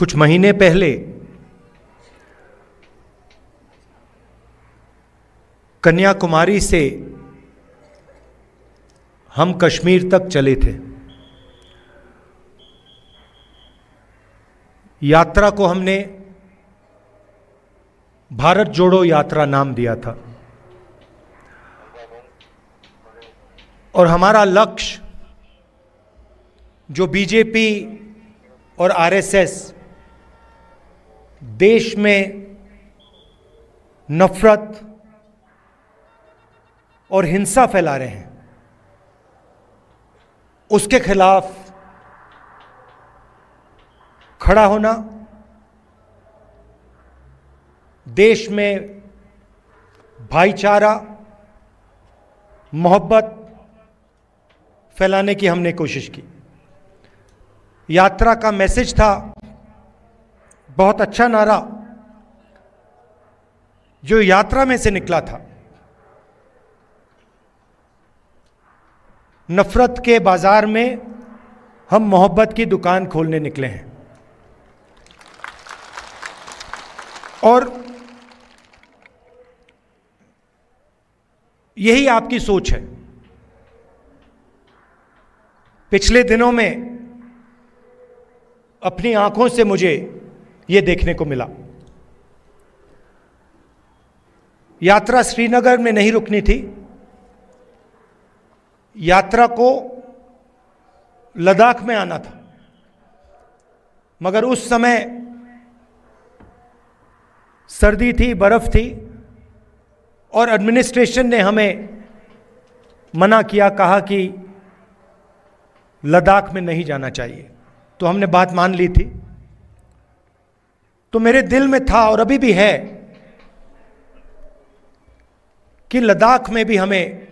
कुछ महीने पहले कन्याकुमारी से हम कश्मीर तक चले थे। यात्रा को हमने भारत जोड़ो यात्रा नाम दिया था और हमारा लक्ष्य जो बीजेपी और आरएसएस देश में नफरत और हिंसा फैला रहे हैं, उसके खिलाफ खड़ा होना, देश में भाईचारा, मोहब्बत फैलाने की हमने कोशिश की। यात्रा का मैसेज था, बहुत अच्छा नारा जो यात्रा में से निकला था, नफरत के बाजार में हम मोहब्बत की दुकान खोलने निकले हैं। और यही आपकी सोच है। पिछले दिनों में अपनी आंखों से मुझे यह देखने को मिला। यात्रा श्रीनगर में नहीं रुकनी थी, यात्रा को लद्दाख में आना था, मगर उस समय सर्दी थी, बर्फ थी और एडमिनिस्ट्रेशन ने हमें मना किया, कहा कि लद्दाख में नहीं जाना चाहिए। तो हमने बात मान ली थी। तो मेरे दिल में था और अभी भी है कि लद्दाख में भी हमें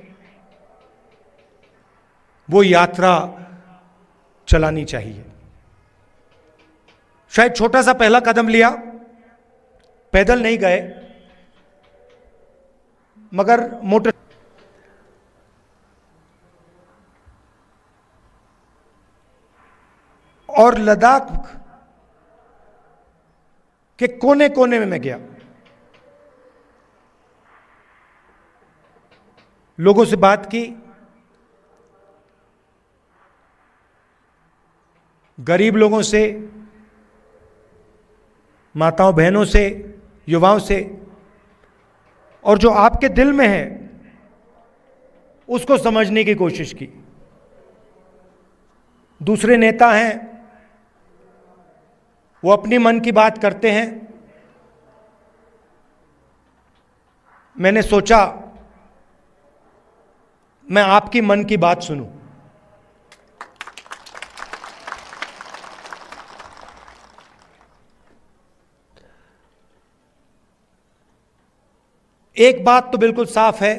वो यात्रा चलानी चाहिए। शायद छोटा सा पहला कदम लिया, पैदल नहीं गए, मगर मोटर और लद्दाख के कोने कोने में मैं गया, लोगों से बात की, गरीब लोगों से, माताओं बहनों से, युवाओं से, और जो आपके दिल में है उसको समझने की कोशिश की। दूसरे नेता हैं, वो अपनी मन की बात करते हैं। मैंने सोचा मैं आपकी मन की बात सुनूं। एक बात तो बिल्कुल साफ है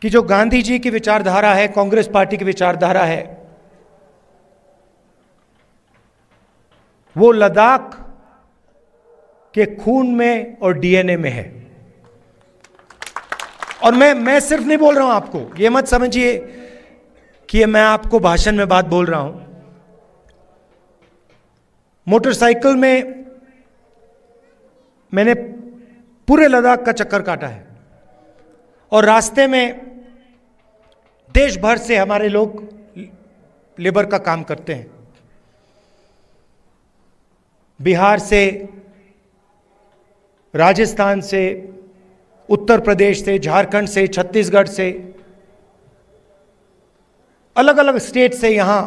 कि जो गांधी जी की विचारधारा है, कांग्रेस पार्टी की विचारधारा है, वो लद्दाख के खून में और डीएनए में है। और मैं सिर्फ नहीं बोल रहा हूं आपको, ये मत समझिए कि मैं आपको भाषण में बात बोल रहा हूं। मोटरसाइकिल में मैंने पूरे लद्दाख का चक्कर काटा है और रास्ते में देश भर से हमारे लोग लेबर का काम करते हैं। बिहार से, राजस्थान से, उत्तर प्रदेश से, झारखंड से, छत्तीसगढ़ से, अलग अलग स्टेट से यहां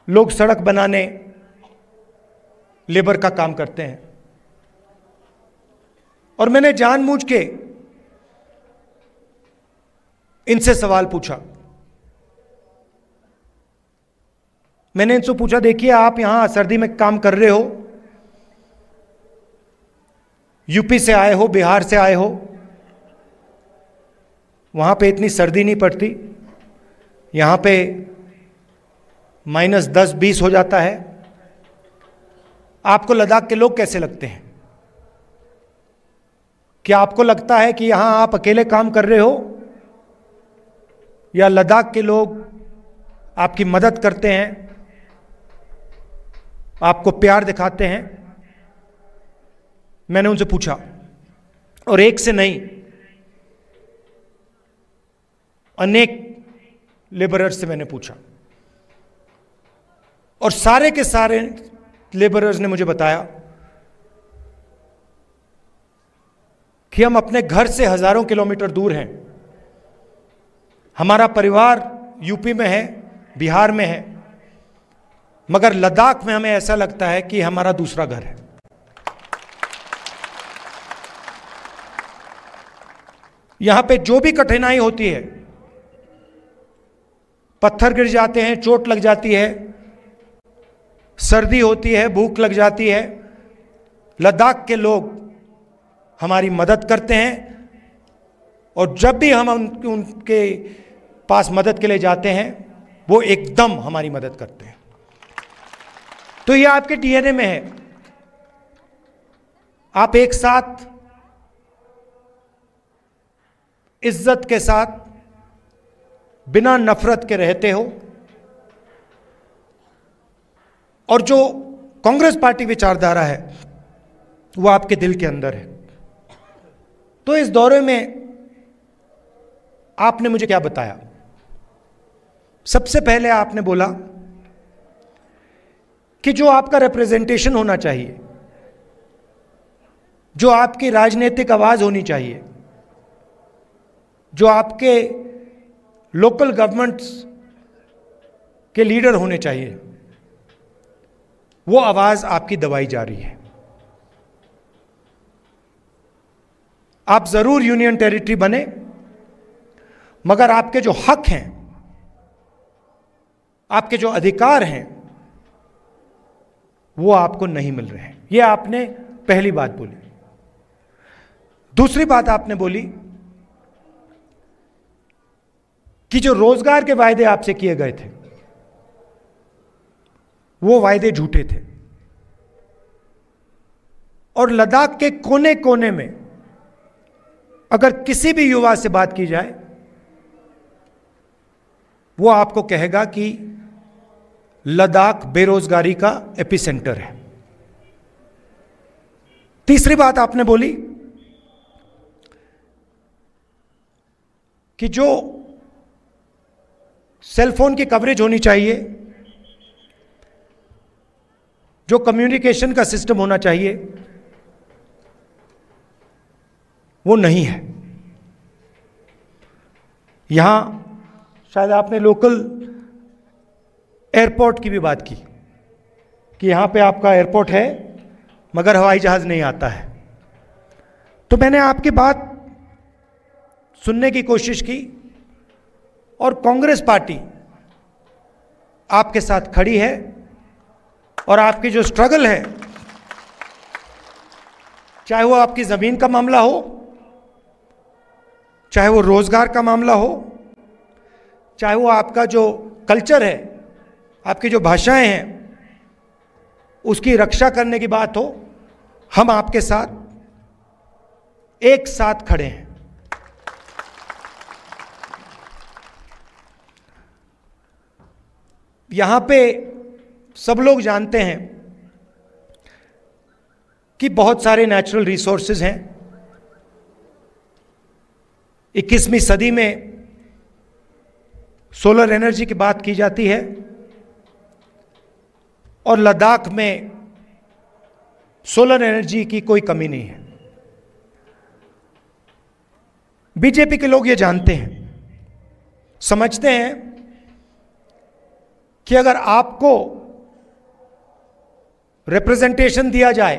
लोग सड़क बनाने, लेबर का काम करते हैं। और मैंने जानबूझ के इनसे सवाल पूछा। मैंने इनसे पूछा, देखिए आप यहां सर्दी में काम कर रहे हो, यूपी से आए हो, बिहार से आए हो, वहां पे इतनी सर्दी नहीं पड़ती, यहां पे -10-20 हो जाता है, आपको लद्दाख के लोग कैसे लगते हैं? क्या आपको लगता है कि यहां आप अकेले काम कर रहे हो या लद्दाख के लोग आपकी मदद करते हैं, आपको प्यार दिखाते हैं। मैंने उनसे पूछा, और एक से नहीं, अनेक लेबरर्स से मैंने पूछा, और सारे के सारे लेबरर्स ने मुझे बताया कि हम अपने घर से हजारों किलोमीटर दूर हैं, हमारा परिवार यूपी में है, बिहार में है, मगर लद्दाख में हमें ऐसा लगता है कि हमारा दूसरा घर है। यहां पे जो भी कठिनाई होती है, पत्थर गिर जाते हैं, चोट लग जाती है, सर्दी होती है, भूख लग जाती है, लद्दाख के लोग हमारी मदद करते हैं, और जब भी हम उनके पास मदद के लिए जाते हैं, वो एकदम हमारी मदद करते हैं। तो ये आपके डीएनए में है। आप एक साथ इज्जत के साथ बिना नफरत के रहते हो, और जो कांग्रेस पार्टी विचारधारा है वो आपके दिल के अंदर है। तो इस दौरे में आपने मुझे क्या बताया? सबसे पहले आपने बोला कि जो आपका रिप्रेजेंटेशन होना चाहिए, जो आपकी राजनीतिक आवाज होनी चाहिए, जो आपके लोकल गवर्नमेंट्स के लीडर होने चाहिए, वो आवाज आपकी दबाई जा रही है। आप जरूर यूनियन टेरिटरी बने, मगर आपके जो हक हैं, आपके जो अधिकार हैं, वो आपको नहीं मिल रहे हैं। ये आपने पहली बात बोली। दूसरी बात आपने बोली कि जो रोजगार के वायदे आपसे किए गए थे, वो वायदे झूठे थे, और लद्दाख के कोने कोने में अगर किसी भी युवा से बात की जाए, वो आपको कहेगा कि लद्दाख बेरोजगारी का एपिसेंटर है। तीसरी बात आपने बोली कि जो सेलफोन की कवरेज होनी चाहिए, जो कम्युनिकेशन का सिस्टम होना चाहिए, वो नहीं है। यहां शायद आपने लोकल एयरपोर्ट की भी बात की कि यहां पे आपका एयरपोर्ट है मगर हवाई जहाज नहीं आता है। तो मैंने आपकी बात सुनने की कोशिश की, और कांग्रेस पार्टी आपके साथ खड़ी है, और आपकी जो स्ट्रगल है, चाहे वो आपकी जमीन का मामला हो, चाहे वो रोजगार का मामला हो, चाहे वो आपका जो कल्चर है, आपकी जो भाषाएं हैं, उसकी रक्षा करने की बात हो, हम आपके साथ एक साथ खड़े हैं। यहां पे सब लोग जानते हैं कि बहुत सारे नेचुरल रिसोर्सेज हैं। 21वीं सदी में सोलर एनर्जी की बात की जाती है, और लद्दाख में सोलर एनर्जी की कोई कमी नहीं है। बीजेपी के लोग ये जानते हैं, समझते हैं कि अगर आपको रिप्रेजेंटेशन दिया जाए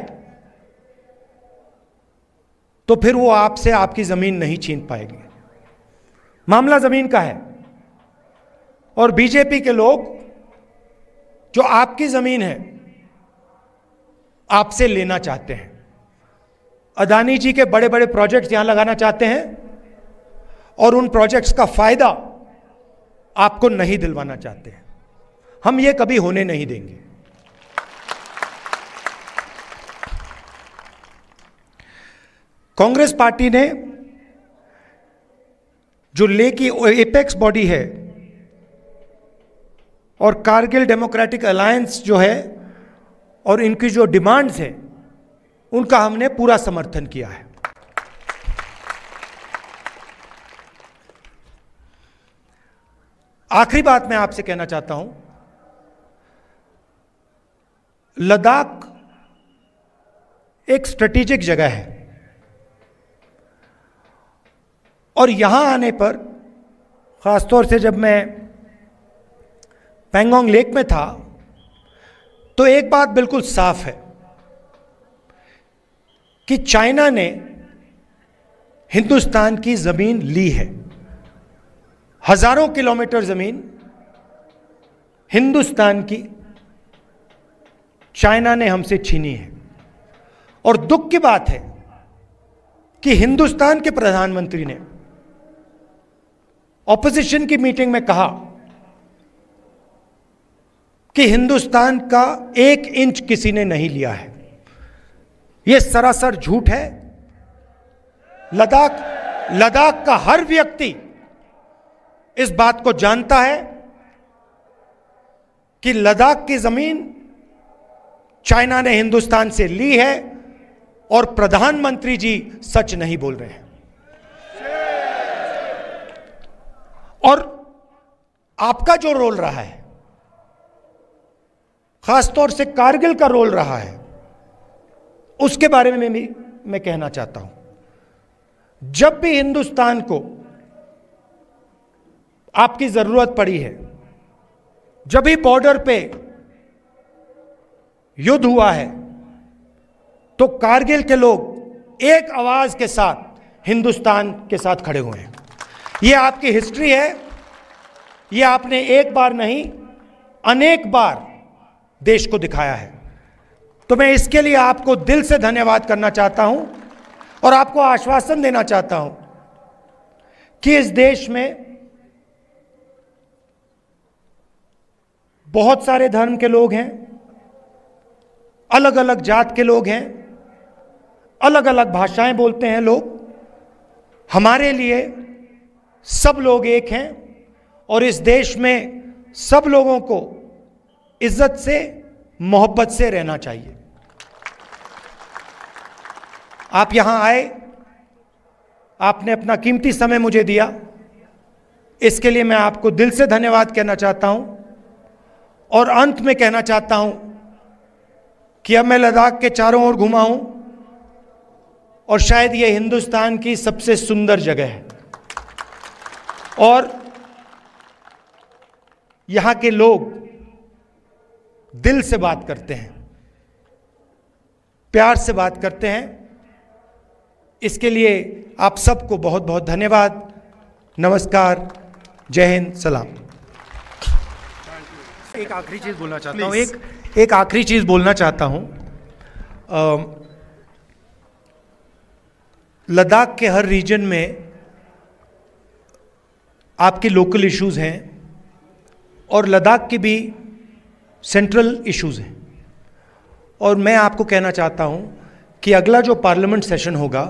तो फिर वो आपसे आपकी जमीन नहीं छीन पाएंगे। मामला जमीन का है, और बीजेपी के लोग जो आपकी जमीन है आपसे लेना चाहते हैं। अदानी जी के बड़े बड़े प्रोजेक्ट्स यहां लगाना चाहते हैं, और उन प्रोजेक्ट्स का फायदा आपको नहीं दिलवाना चाहते हैं। हम ये कभी होने नहीं देंगे। कांग्रेस पार्टी ने जो ले की एपेक्स बॉडी है, और कारगिल डेमोक्रेटिक अलायंस जो है और इनकी जो डिमांड्स हैं उनका हमने पूरा समर्थन किया है। आखिरी बात मैं आपसे कहना चाहता हूं, लद्दाख एक स्ट्रेटेजिक जगह है और यहां आने पर, खासतौर से जब मैं पैंगोंग लेक में था, तो एक बात बिल्कुल साफ है कि चाइना ने हिंदुस्तान की जमीन ली है। हजारों किलोमीटर जमीन हिंदुस्तान की चाइना ने हमसे छीनी है। और दुख की बात है कि हिंदुस्तान के प्रधानमंत्री ने ऑपोजिशन की मीटिंग में कहा कि हिंदुस्तान का 1 इंच किसी ने नहीं लिया है। यह सरासर झूठ है। लद्दाख का हर व्यक्ति इस बात को जानता है कि लद्दाख की जमीन चाइना ने हिंदुस्तान से ली है और प्रधानमंत्री जी सच नहीं बोल रहे हैं। और आपका जो रोल रहा है, खासतौर से कारगिल का रोल रहा है, उसके बारे में भी मैं कहना चाहता हूं। जब भी हिंदुस्तान को आपकी जरूरत पड़ी है, जब भी बॉर्डर पे युद्ध हुआ है, तो कारगिल के लोग एक आवाज के साथ हिंदुस्तान के साथ खड़े हुए हैं। यह आपकी हिस्ट्री है। यह आपने एक बार नहीं, अनेक बार देश को दिखाया है। तो मैं इसके लिए आपको दिल से धन्यवाद करना चाहता हूं और आपको आश्वासन देना चाहता हूं कि इस देश में बहुत सारे धर्म के लोग हैं, अलग अलग जात के लोग हैं, अलग अलग भाषाएं बोलते हैं लोग। हमारे लिए सब लोग एक हैं और इस देश में सब लोगों को इज्जत से, मोहब्बत से रहना चाहिए। आप यहां आए, आपने अपना कीमती समय मुझे दिया, इसके लिए मैं आपको दिल से धन्यवाद कहना चाहता हूं। और अंत में कहना चाहता हूं कि अब मैं लद्दाख के चारों ओर घुमा हूं और शायद यह हिंदुस्तान की सबसे सुंदर जगह है और यहां के लोग दिल से बात करते हैं, प्यार से बात करते हैं। इसके लिए आप सबको बहुत बहुत धन्यवाद। नमस्कार, जय हिंद, सलाम। एक आखिरी चीज बोलना चाहता हूं, एक आखिरी चीज बोलना चाहता हूं। लद्दाख के हर रीजन में आपके लोकल इश्यूज हैं और लद्दाख की भी सेंट्रल इश्यूज हैं। और मैं आपको कहना चाहता हूं कि अगला जो पार्लियामेंट सेशन होगा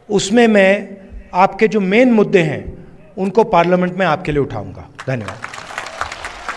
उसमें मैं आपके जो मेन मुद्दे हैं उनको पार्लियामेंट में आपके लिए उठाऊंगा। धन्यवाद।